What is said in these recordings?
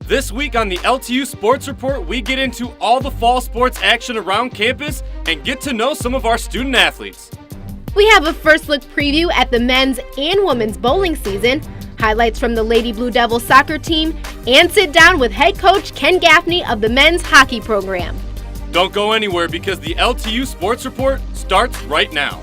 This week on the LTU Sports Report, we get into all the fall sports action around campus and get to know some of our student athletes. We have a first look preview at the men's and women's bowling season, highlights from the Lady Blue Devils soccer team, and sit down with head coach Ken Gaffney of the men's hockey program. Don't go anywhere because the LTU Sports Report starts right now.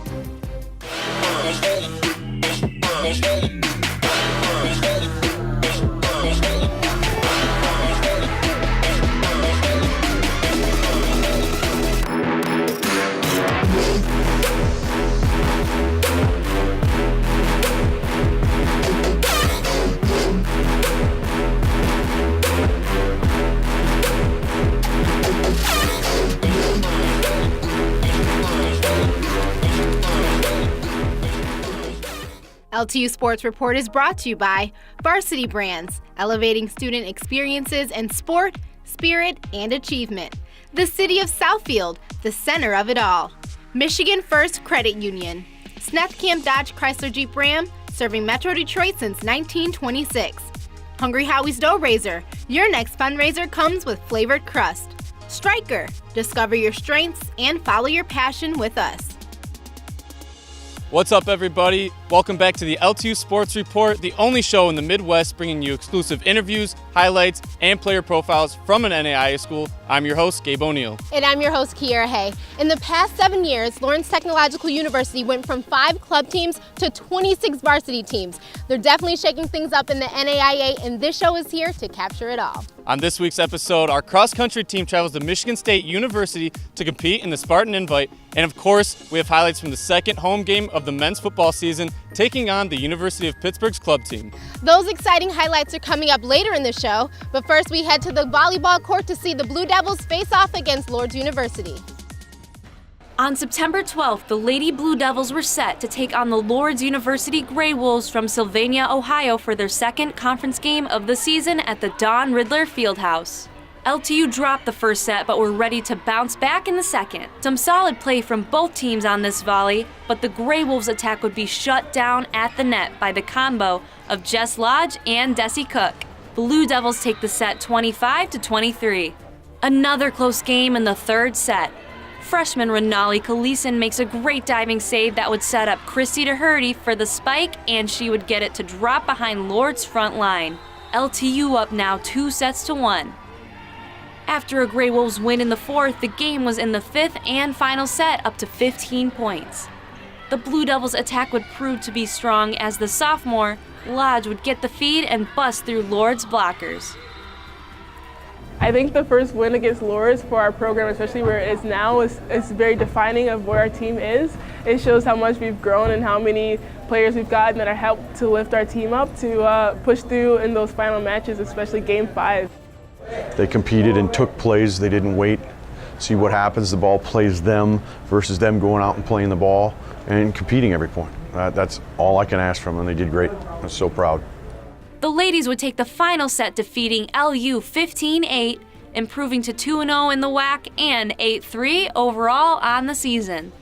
LTU Sports Report is brought to you by Varsity Brands, elevating student experiences in sport, spirit, and achievement. The City of Southfield, the center of it all. Michigan First Credit Union. Sneth Camp Dodge Chrysler Jeep Ram, serving Metro Detroit since 1926. Hungry Howie's Dough Raiser. Your next fundraiser comes with flavored crust. Stryker. Discover your strengths and follow your passion with us. What's up, everybody? Welcome back to the LTU Sports Report, the only show in the Midwest bringing you exclusive interviews, highlights, and player profiles from an NAIA school. I'm your host, Gabe O'Neill. And I'm your host, Kiera Hay. In the past 7 years, Lawrence Technological University went from 5 club teams to 26 varsity teams. They're definitely shaking things up in the NAIA, and this show is here to capture it all. On this week's episode, our cross-country team travels to Michigan State University to compete in the Spartan Invite. And of course, we have highlights from the second home game of the men's football season, taking on the University of Pittsburgh's club team. Those exciting highlights are coming up later in the show, but first we head to the volleyball court to see the Blue Devils face off against Lourdes University. On September 12th, the Lady Blue Devils were set to take on the Lourdes University Grey Wolves from Sylvania, Ohio for their second conference game of the season at the Don Riddler Fieldhouse. LTU dropped the first set but were ready to bounce back in the second. Some solid play from both teams on this volley, but the Grey Wolves' attack would be shut down at the net by the combo of Jess Lodge and Desi Cook. Blue Devils take the set 25-23. Another close game in the third set. Freshman Renali Kaleeson makes a great diving save that would set up Christy DeHurdy for the spike, and she would get it to drop behind Lourdes' front line. LTU up now 2-1. After a Grey Wolves win in the fourth, the game was in the fifth and final set up to 15 points. The Blue Devils' attack would prove to be strong as the sophomore, Lodge, would get the feed and bust through Lourdes' blockers. I think the first win against Lourdes for our program, especially where it is now, is very defining of where our team is. It shows how much we've grown and how many players we've gotten that are helped to lift our team up to push through in those final matches, especially Game 5. They competed and took plays. They didn't wait. See what happens. The ball plays them versus them going out and playing the ball and competing every point. That's all I can ask from them. They did great. I'm so proud. The ladies would take the final set, defeating LU 15-8, improving to 2-0 in the WAC and 8-3 overall on the season.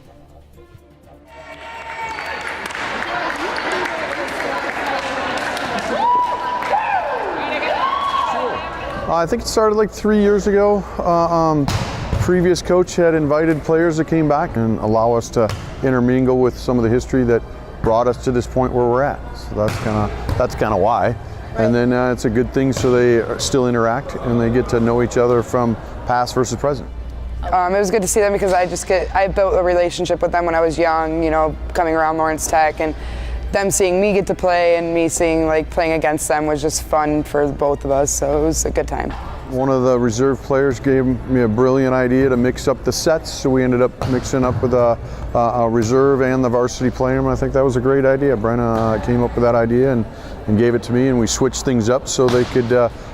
I think it started like 3 years ago. Previous coach had invited players that came back and allow us to intermingle with some of the history that brought us to this point where we're at. So that's kind of why. Right. And then it's a good thing, so they still interact and they get to know each other from past versus present. It was good to see them because I built a relationship with them when I was young, coming around Lawrence Tech, and them seeing me get to play and me seeing playing against them was just fun for both of us, so it was a good time. One of the reserve players gave me a brilliant idea to mix up the sets, so we ended up mixing up with a reserve and the varsity player, and I think that was a great idea. Brenna came up with that idea and gave it to me, and we switched things up so they could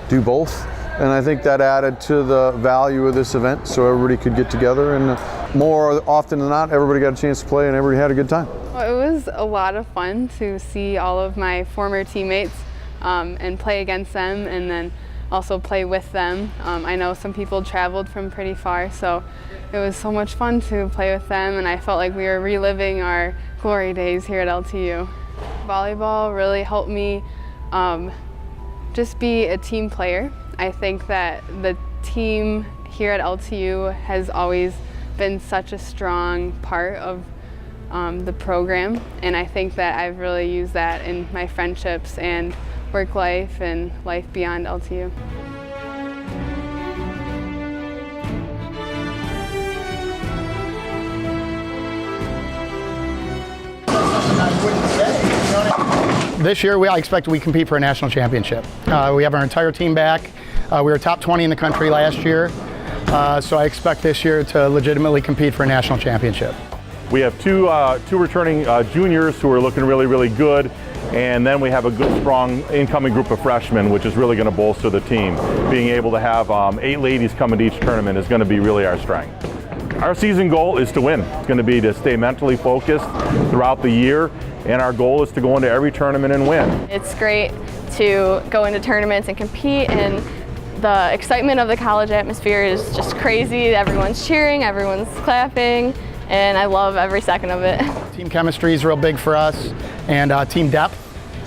do both. And I think that added to the value of this event, so everybody could get together, and more often than not, everybody got a chance to play and everybody had a good time. Well, it was a lot of fun to see all of my former teammates and play against them, and then also play with them. I know some people traveled from pretty far, so it was so much fun to play with them, and I felt like we were reliving our glory days here at LTU. Volleyball really helped me just be a team player. I think that the team here at LTU has always been such a strong part of the program, and I think that I've really used that in my friendships and work life and life beyond LTU. This year, I expect we compete for a national championship. We have our entire team back. We were top 20 in the country last year, so I expect this year to legitimately compete for a national championship. We have two returning juniors who are looking really, really good, and then we have a good, strong incoming group of freshmen, which is really going to bolster the team. Being able to have 8 ladies come into each tournament is going to be really our strength. Our season goal is to win. It's going to be to stay mentally focused throughout the year, and our goal is to go into every tournament and win. It's great to go into tournaments and compete, and the excitement of the college atmosphere is just crazy. Everyone's cheering, everyone's clapping, and I love every second of it. Team chemistry is real big for us, and team depth.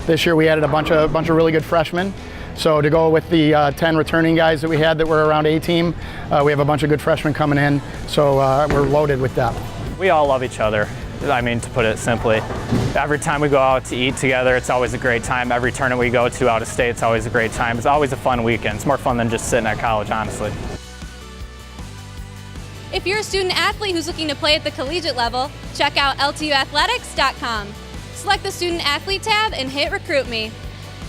This year we added a bunch of really good freshmen. So to go with the 10 returning guys that we had that were around A-team, we have a bunch of good freshmen coming in, so we're loaded with depth. We all love each other. I mean, to put it simply, every time we go out to eat together, it's always a great time. Every tournament we go to out of state, it's always a great time. It's always a fun weekend. It's more fun than just sitting at college, honestly. If you're a student athlete who's looking to play at the collegiate level, check out LTUathletics.com. Select the Student Athlete tab and hit Recruit Me.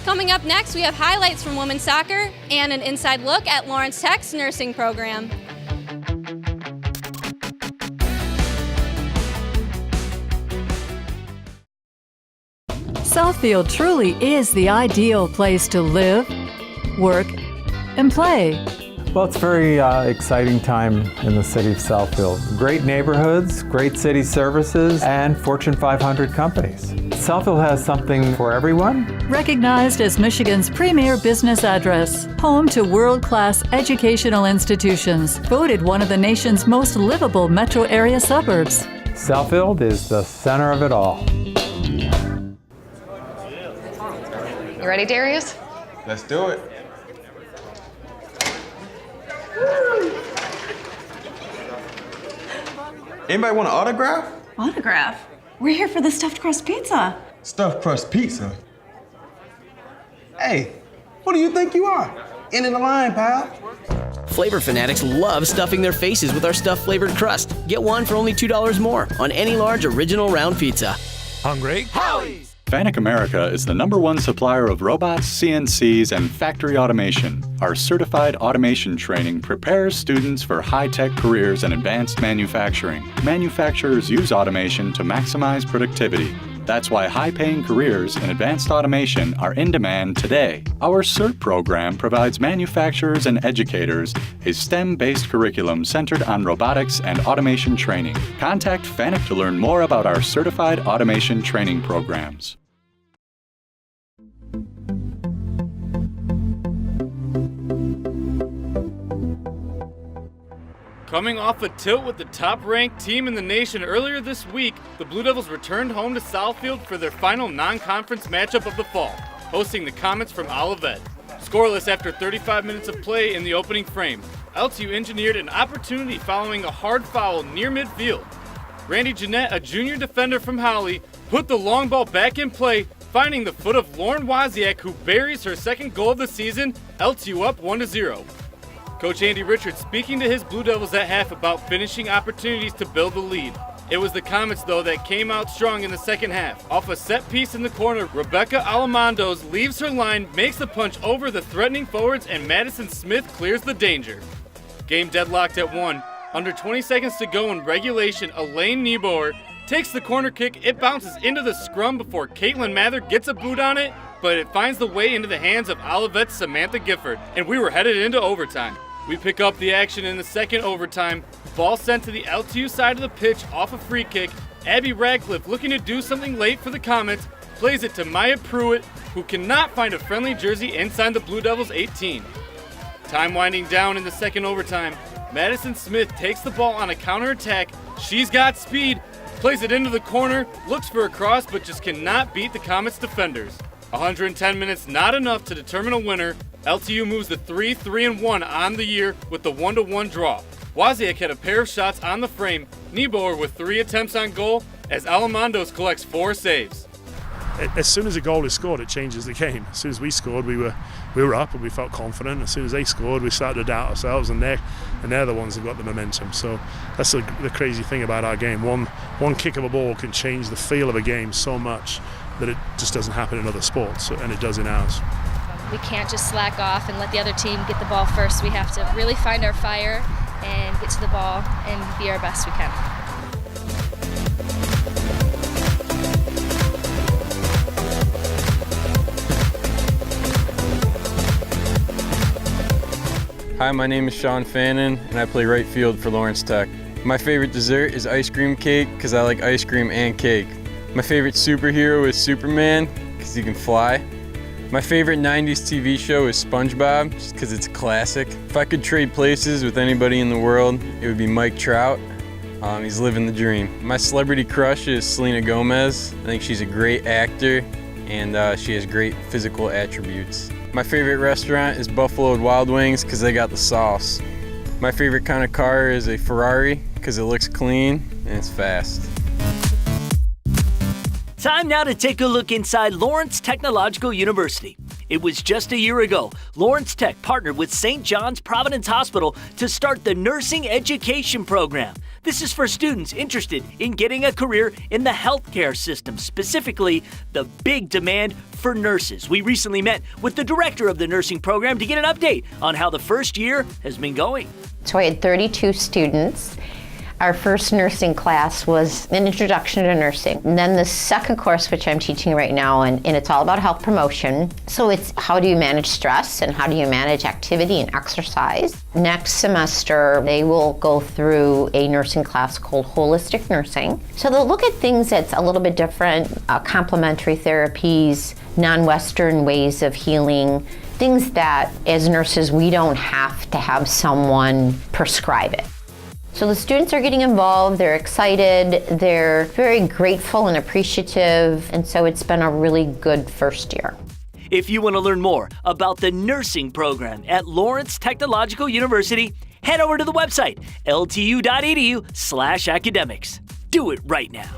Coming up next, we have highlights from women's soccer and an inside look at Lawrence Tech's nursing program. Southfield truly is the ideal place to live, work, and play. Well, it's a very exciting time in the city of Southfield. Great neighborhoods, great city services, and Fortune 500 companies. Southfield has something for everyone. Recognized as Michigan's premier business address, home to world-class educational institutions, voted one of the nation's most livable metro area suburbs. Southfield is the center of it all. You ready, Darius? Let's do it. Anybody want an autograph? Autograph? We're here for the stuffed crust pizza. Stuffed crust pizza? Hey, who do you think you are? End of the line, pal. Flavor fanatics love stuffing their faces with our stuffed flavored crust. Get one for only $2 more on any large original round pizza. Hungry? Howie's! FANUC America is the #1 supplier of robots, CNCs, and factory automation. Our certified automation training prepares students for high-tech careers in advanced manufacturing. Manufacturers use automation to maximize productivity. That's why high-paying careers in advanced automation are in demand today. Our CERT program provides manufacturers and educators a STEM-based curriculum centered on robotics and automation training. Contact FANUC to learn more about our certified automation training programs. Coming off a tilt with the top-ranked team in the nation earlier this week, the Blue Devils returned home to Southfield for their final non-conference matchup of the fall, hosting the Comets from Olivet. Scoreless after 35 minutes of play in the opening frame, LTU engineered an opportunity following a hard foul near midfield. Randy Jeanette, a junior defender from Holly, put the long ball back in play, finding the foot of Lauren Wozniak, who buries her second goal of the season, LTU up 1-0. Coach Andy Richards speaking to his Blue Devils at half about finishing opportunities to build the lead. It was the Comets, though, that came out strong in the second half. Off a set piece in the corner, Rebecca Alamandos leaves her line, makes the punch over the threatening forwards, and Madison Smith clears the danger. Game deadlocked at 1. Under 20 seconds to go in regulation, Elaine Niebauer takes the corner kick. It bounces into the scrum before Caitlin Mather gets a boot on it, but it finds the way into the hands of Olivet's Samantha Gifford, and we were headed into overtime. We pick up the action in the second overtime. Ball sent to the LTU side of the pitch off a free kick. Abby Radcliffe, looking to do something late for the Comets, plays it to Maya Pruitt, who cannot find a friendly jersey inside the Blue Devils' 18. Time winding down in the second overtime. Madison Smith takes the ball on a counterattack. She's got speed, plays it into the corner, looks for a cross, but just cannot beat the Comets defenders. 110 minutes not enough to determine a winner. LTU moves to 3-3-1 on the year with the 1-1 draw. Wozniak had a pair of shots on the frame, Nieboer with 3 attempts on goal, as Alamandos collects 4 saves. As soon as a goal is scored, it changes the game. As soon as we scored, we were up and we felt confident. As soon as they scored, we started to doubt ourselves, and they're the ones that got the momentum. So that's the crazy thing about our game. One kick of a ball can change the feel of a game so much that it just doesn't happen in other sports, and it does in ours. We can't just slack off and let the other team get the ball first. We have to really find our fire and get to the ball and be our best we can. Hi, my name is Sean Fannin, and I play right field for Lawrence Tech. My favorite dessert is ice cream cake because I like ice cream and cake. My favorite superhero is Superman because he can fly. My favorite 90s TV show is SpongeBob just because it's a classic. If I could trade places with anybody in the world, it would be Mike Trout. He's living the dream. My celebrity crush is Selena Gomez. I think she's a great actor and she has great physical attributes. My favorite restaurant is Buffalo Wild Wings because they got the sauce. My favorite kind of car is a Ferrari because it looks clean and it's fast. Time now to take a look inside Lawrence Technological University. It was just a year ago, Lawrence Tech partnered with St. John's Providence Hospital to start the nursing education program. This is for students interested in getting a career in the healthcare system, specifically the big demand for nurses. We recently met with the director of the nursing program to get an update on how the first year has been going. So I had 32 students. Our first nursing class was an introduction to nursing. And then the second course, which I'm teaching right now, and it's all about health promotion. So it's how do you manage stress and how do you manage activity and exercise. Next semester, they will go through a nursing class called holistic nursing. So they'll look at things that's a little bit different, complementary therapies, non-Western ways of healing, things that as nurses we don't have to have someone prescribe it. So the students are getting involved, they're excited, they're very grateful and appreciative, and so it's been a really good first year. If you want to learn more about the nursing program at Lawrence Technological University, head over to the website, ltu.edu/academics. Do it right now.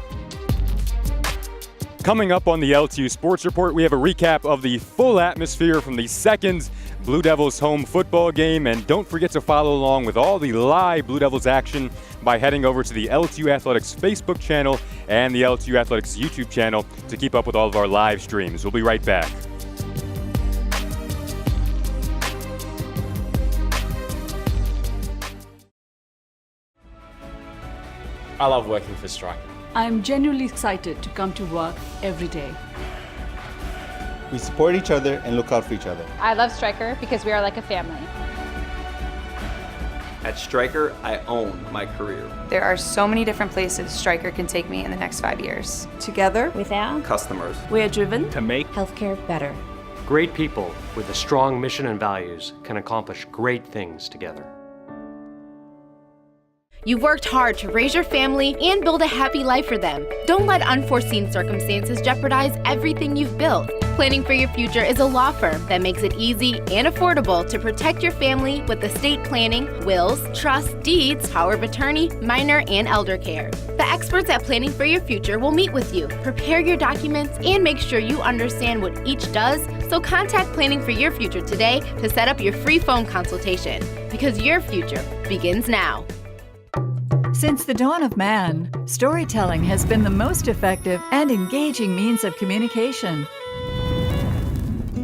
Coming up on the LTU Sports Report, we have a recap of the full atmosphere from the second Blue Devils home football game, and don't forget to follow along with all the live Blue Devils action by heading over to the LTU Athletics Facebook channel and the LTU Athletics YouTube channel to keep up with all of our live streams. We'll be right back. I love working for Striker. I'm genuinely excited to come to work every day. We support each other and look out for each other. I love Striker because we are like a family. At Striker, I own my career. There are so many different places Striker can take me in the next 5 years. Together, with our customers, we are driven to make healthcare better. Great people with a strong mission and values can accomplish great things together. You've worked hard to raise your family and build a happy life for them. Don't let unforeseen circumstances jeopardize everything you've built. Planning for Your Future is a law firm that makes it easy and affordable to protect your family with estate planning, wills, trusts, deeds, power of attorney, minor, and elder care. The experts at Planning for Your Future will meet with you, prepare your documents, and make sure you understand what each does. So contact Planning for Your Future today to set up your free phone consultation, because your future begins now. Since the dawn of man, storytelling has been the most effective and engaging means of communication.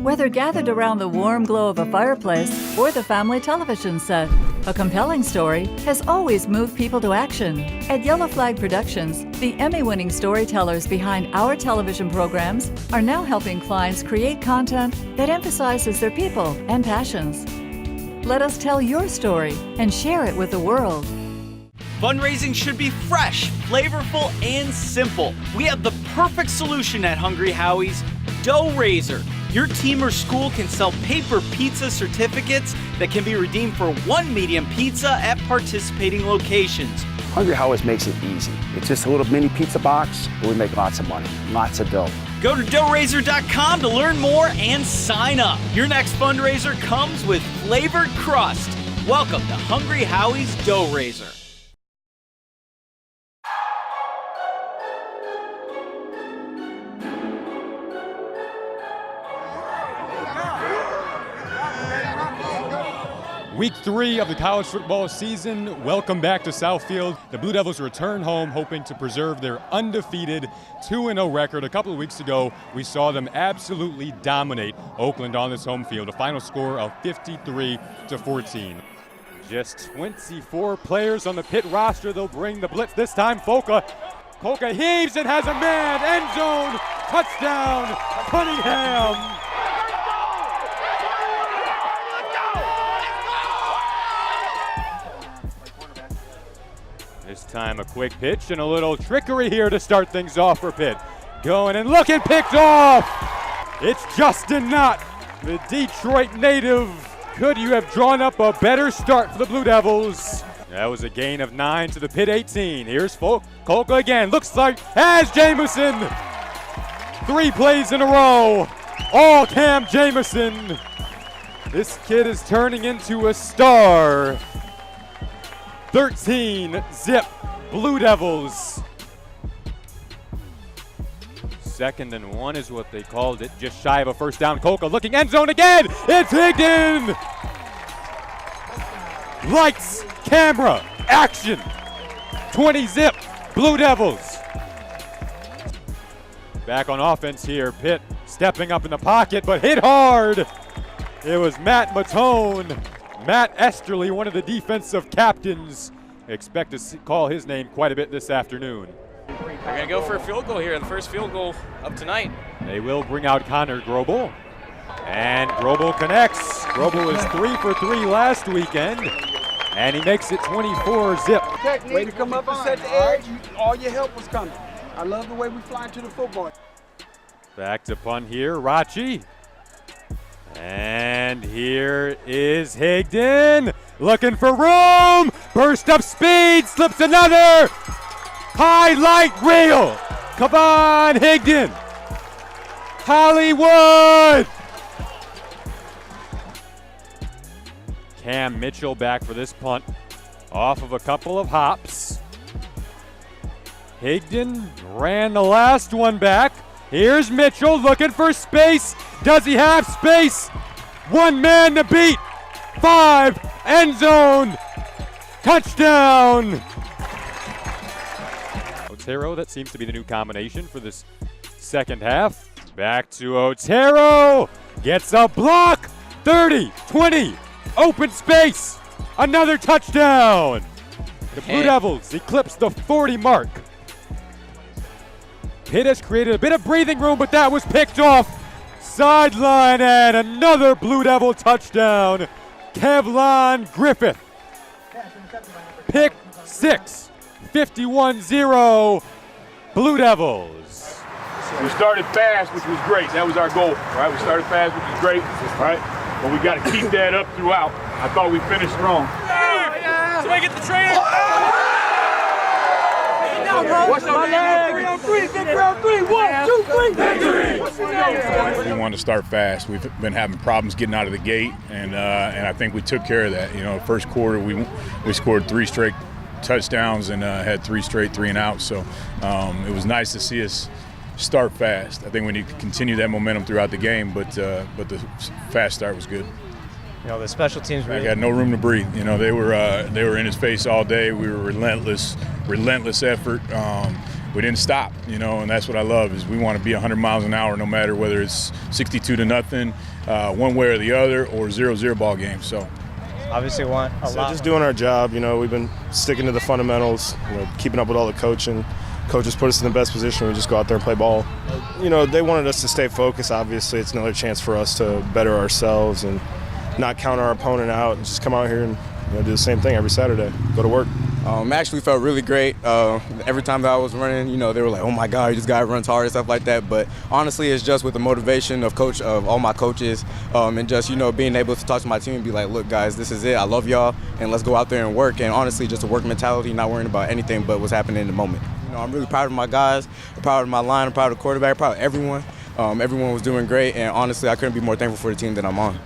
Whether gathered around the warm glow of a fireplace or the family television set, a compelling story has always moved people to action. At Yellow Flag Productions, the Emmy-winning storytellers behind our television programs are now helping clients create content that emphasizes their people and passions. Let us tell your story and share it with the world. Fundraising should be fresh, flavorful, and simple. We have the perfect solution at Hungry Howie's, Dough Raiser. Your team or school can sell paper pizza certificates that can be redeemed for one medium pizza at participating locations. Hungry Howie's makes it easy. It's just a little mini pizza box, but we make lots of money, lots of dough. Go to doughrazor.com to learn more and sign up. Your next fundraiser comes with flavored crust. Welcome to Hungry Howie's Dough Raiser. Week 3 of the college football season. Welcome back to Southfield. The Blue Devils return home hoping to preserve their undefeated 2-0 record. A couple of weeks ago, we saw them absolutely dominate Oakland on this home field. A final score of 53-14. Just 24 players on the Pitt roster. They'll bring the blitz this time. Folka heaves and has a man. End zone. Touchdown. Cunningham. This time a quick pitch and a little trickery here to start things off for Pitt. Going and looking, picked off! It's Justin Knott, the Detroit native. Could you have drawn up a better start for the Blue Devils? That was a gain of 9 to the Pitt 18. Here's Kolka again, looks like, has Jamison! 3 plays in a row, all Cam Jamison. This kid is turning into a star. 13-zip Blue Devils. 2nd and 1 is what they called it, just shy of a first down. Kolka looking, end zone again. It's Higdon. Lights, camera, action. 20-zip Blue Devils. Back on offense here, Pitt stepping up in the pocket, but hit hard. It was Matt Matone. Matt Esterly, one of the defensive captains. Expect to call his name quite a bit this afternoon. They're going to go for a field goal here, the first field goal of tonight. They will bring out Connor Grobel. And Grobel connects. Grobel is 3 for 3 last weekend. And he makes it 24-zip. Way to come up and set the edge. All your help was coming. I love the way we fly to the football. Back to punt here, Rachi. And here is Higdon, looking for room, burst up speed, slips another, highlight reel. Come on, Higdon. Hollywood. Cam Mitchell back for this punt, off of a couple of hops. Higdon ran the last one back. Here's Mitchell looking for space. Does he have space? One man to beat. 5, end zone. Touchdown. Otero, that seems to be the new combination for this second half. Back to Otero. Gets a block. 30, 20, open space. Another touchdown. The Blue Devils eclipse the 40 mark. Pitt has created a bit of breathing room, but that was picked off. Sideline and another Blue Devil touchdown. Kevlon Griffith. Pick 6. 51-0 Blue Devils. We started fast, which was great. That was our goal, right? We started fast, which was great, right? But we got to keep that up throughout. I thought we finished strong. Somebody get the trainer. What's our leg? 3 on 3, big round 3. 1, 2, 3. We wanted to start fast. We've been having problems getting out of the gate, and I think we took care of that. You know, first quarter we scored 3 straight touchdowns and had 3 straight 3-and-outs. So it was nice to see us start fast. I think we need to continue that momentum throughout the game, but the fast start was good. You know, the special teams really got no room to breathe. You know, they were in his face all day. We were relentless effort. We didn't stop, you know, and that's what I love is we want to be 100 miles an hour no matter whether it's 62-0, one way or the other, or 0-0 ball game. So obviously want a lot. Just doing our job, you know, we've been sticking to the fundamentals, you know, keeping up with all the coaching. Coaches put us in the best position. We just go out there and play ball. You know, they wanted us to stay focused. Obviously, it's another chance for us to better ourselves and not count our opponent out and just come out here and do the same thing every Saturday, go to work. Actually felt really great. Every time that I was running, you know, they were like, oh my God, this guy runs hard and stuff like that. But honestly, it's just with the motivation of all my coaches, and just, you know, being able to talk to my team and be like, look guys, this is it. I love y'all and let's go out there and work. And honestly, just a work mentality, not worrying about anything but what's happening in the moment. I'm really proud of my guys, I'm proud of my line, I'm proud of the quarterback, I'm proud of everyone. Everyone was doing great, and honestly, I couldn't be more thankful for the team that I'm on.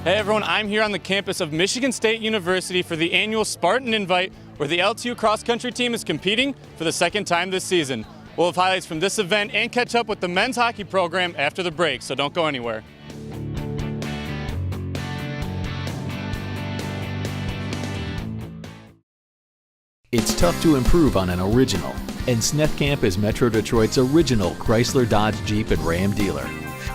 Hey everyone, I'm here on the campus of Michigan State University for the annual Spartan Invite, where the LTU cross-country team is competing for the second time this season. We'll have highlights from this event and catch up with the men's hockey program after the break, so don't go anywhere. It's tough to improve on an original, and Sneth Camp is Metro Detroit's original Chrysler, Dodge, Jeep, and Ram dealer.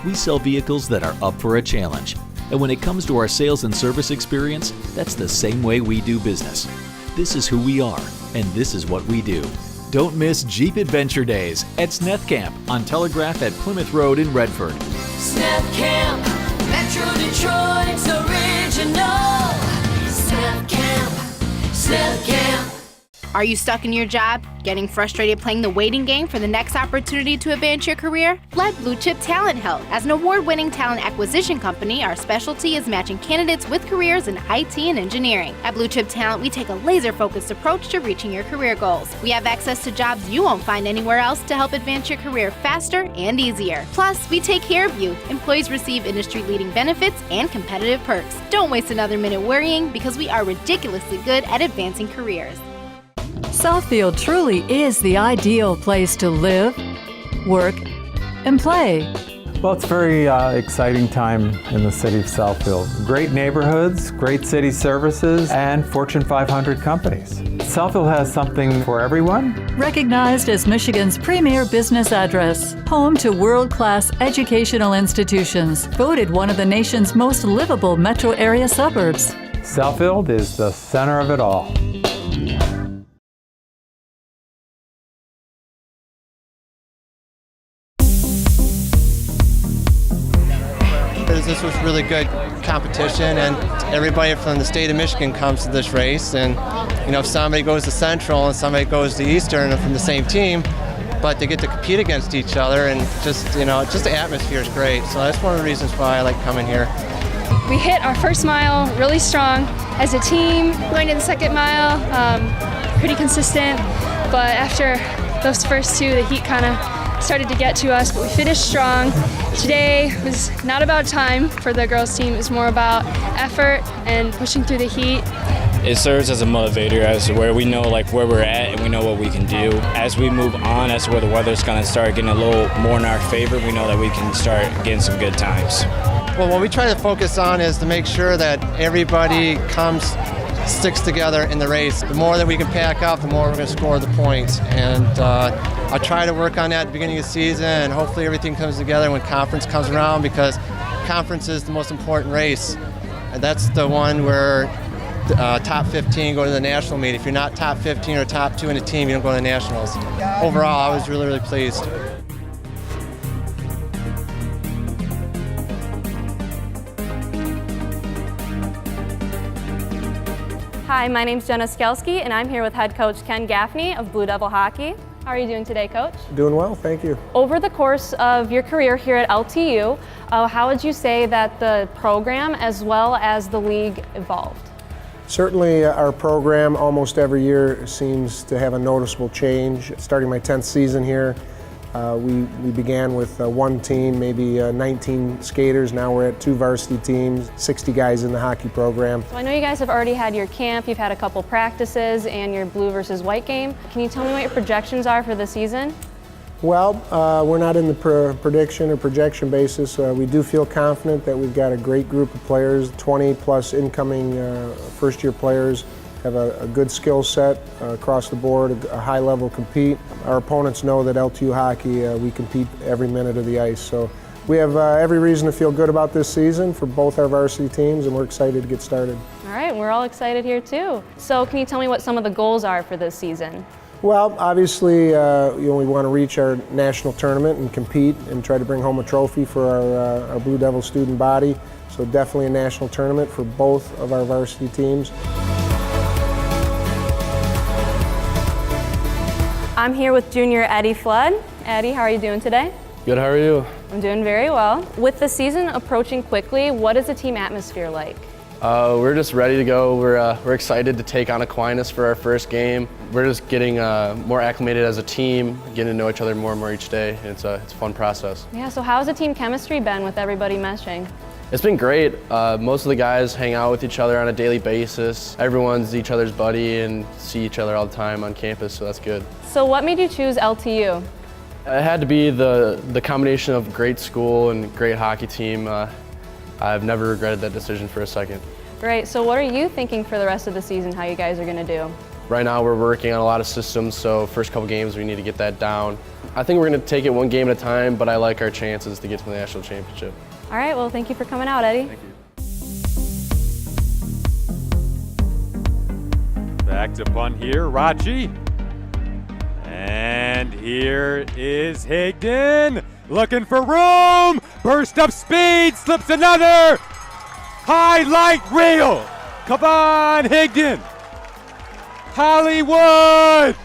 We sell vehicles that are up for a challenge. And when it comes to our sales and service experience, that's the same way we do business. This is who we are, and this is what we do. Don't miss Jeep Adventure Days at Sneth Camp on Telegraph at Plymouth Road in Redford. Sneth Camp, Metro Detroit's original. Sneth Camp, Sneth Camp. Are you stuck in your job? Getting frustrated playing the waiting game for the next opportunity to advance your career? Let Blue Chip Talent help. As an award-winning talent acquisition company, our specialty is matching candidates with careers in IT and engineering. At Blue Chip Talent, we take a laser-focused approach to reaching your career goals. We have access to jobs you won't find anywhere else to help advance your career faster and easier. Plus, we take care of you. Employees receive industry-leading benefits and competitive perks. Don't waste another minute worrying, because we are ridiculously good at advancing careers. Southfield truly is the ideal place to live, work, and play. Well, it's a very exciting time in the city of Southfield. Great neighborhoods, great city services, and Fortune 500 companies. Southfield has something for everyone. Recognized as Michigan's premier business address, home to world-class educational institutions, voted one of the nation's most livable metro area suburbs. Southfield is the center of it all. This was really good competition, and everybody from the state of Michigan comes to this race. And if somebody goes to Central and somebody goes to Eastern and from the same team, but they get to compete against each other, and just the atmosphere is great. So that's one of the reasons why I like coming here. We hit our first mile really strong as a team. Going to the second mile, pretty consistent, but after those first two, the heat kind of started to get to us, but we finished strong. Today was not about time for the girls team, it was more about effort and pushing through the heat. It serves as a motivator as to where we know where we're at and we know what we can do. As we move on, as to where the weather's going to start getting a little more in our favor, we know that we can start getting some good times. Well, what we try to focus on is to make sure that everybody sticks together in the race. The more that we can pack up, the more we're going to score the points. And I try to work on that at the beginning of the season, and hopefully everything comes together when conference comes around, because conference is the most important race. And that's the one where top 15 go to the national meet. If you're not top 15 or top 2 in a team, you don't go to the nationals. Overall, I was really, really pleased. Hi, my name's Jenna Skelski, and I'm here with head coach Ken Gaffney of Blue Devil Hockey. How are you doing today, Coach? Doing well, thank you. Over the course of your career here at LTU, how would you say that the program as well as the league evolved? Certainly our program almost every year seems to have a noticeable change. Starting my 10th season here, we began with one team, maybe 19 skaters. Now we're at 2 varsity teams, 60 guys in the hockey program. So I know you guys have already had your camp, you've had a couple practices, and your blue versus white game. Can you tell me what your projections are for the season? Well, we're not in the prediction or projection basis. We do feel confident that we've got a great group of players, 20 plus incoming first-year players. Have a good skill set across the board, a high level compete. Our opponents know that LTU hockey, we compete every minute of the ice. So we have every reason to feel good about this season for both our varsity teams, and we're excited to get started. All right, we're all excited here too. So can you tell me what some of the goals are for this season? Well, obviously, we want to reach our national tournament and compete and try to bring home a trophy for our Blue Devil student body. So definitely a national tournament for both of our varsity teams. I'm here with junior Eddie Flood. Eddie, how are you doing today? Good, how are you? I'm doing very well. With the season approaching quickly, what is the team atmosphere like? We're just ready to go. We're excited to take on Aquinas for our first game. We're just getting more acclimated as a team, getting to know each other more and more each day. And it's a fun process. Yeah, so how's the team chemistry been with everybody meshing? It's been great. Most of the guys hang out with each other on a daily basis. Everyone's each other's buddy and see each other all the time on campus, so that's good. So what made you choose LTU? It had to be the combination of great school and great hockey team. I've never regretted that decision for a second. Great, so what are you thinking for the rest of the season, how you guys are going to do? Right now we're working on a lot of systems, so first couple games we need to get that down. I think we're going to take it one game at a time, but I like our chances to get to the national championship. All right, well, thank you for coming out, Eddie. Thank you. Back to punt here, Rachi. And here is Higdon, looking for room, burst up speed, slips another, highlight reel. Come on, Higdon. Hollywood.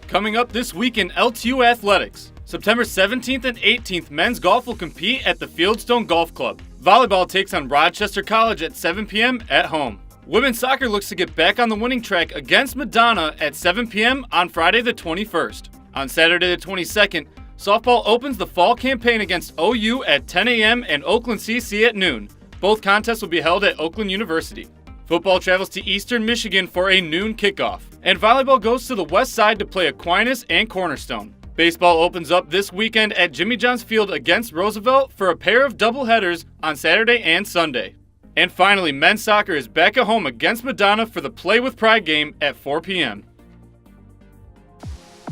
Coming up this week in LTU Athletics, September 17th and 18th, men's golf will compete at the Fieldstone Golf Club. Volleyball takes on Rochester College at 7 p.m. at home. Women's soccer looks to get back on the winning track against Madonna at 7 p.m. on Friday the 21st. On Saturday the 22nd, softball opens the fall campaign against OU at 10 a.m. and Oakland CC at noon. Both contests will be held at Oakland University. Football travels to Eastern Michigan for a noon kickoff. And volleyball goes to the west side to play Aquinas and Cornerstone. Baseball opens up this weekend at Jimmy John's Field against Roosevelt for a pair of doubleheaders on Saturday and Sunday. And finally, men's soccer is back at home against Madonna for the Play with Pride game at 4 p.m.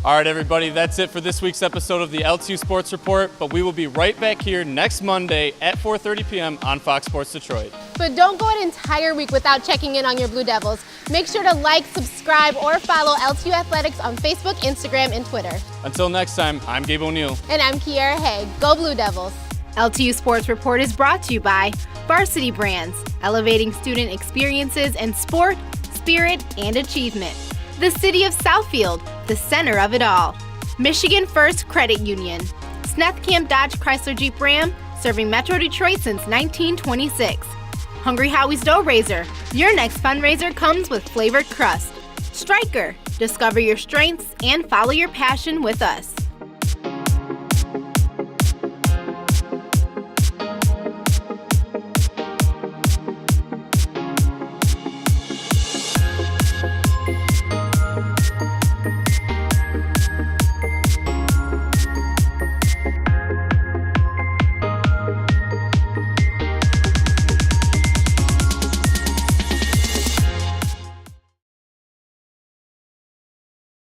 All right, everybody, that's it for this week's episode of the LTU Sports Report, but we will be right back here next Monday at 4:30 p.m. on Fox Sports Detroit. But don't go an entire week without checking in on your Blue Devils. Make sure to like, subscribe, or follow LTU Athletics on Facebook, Instagram, and Twitter. Until next time, I'm Gabe O'Neill. And I'm Kiara Haig. Go Blue Devils. LTU Sports Report is brought to you by Varsity Brands, elevating student experiences in sport, spirit, and achievement. The City of Southfield, the center of it all. Michigan First Credit Union. Sneth Camp Dodge Chrysler Jeep Ram, serving Metro Detroit since 1926. Hungry Howie's Dough Raiser. Your next fundraiser comes with flavored crust. Stryker. Discover your strengths and follow your passion with us.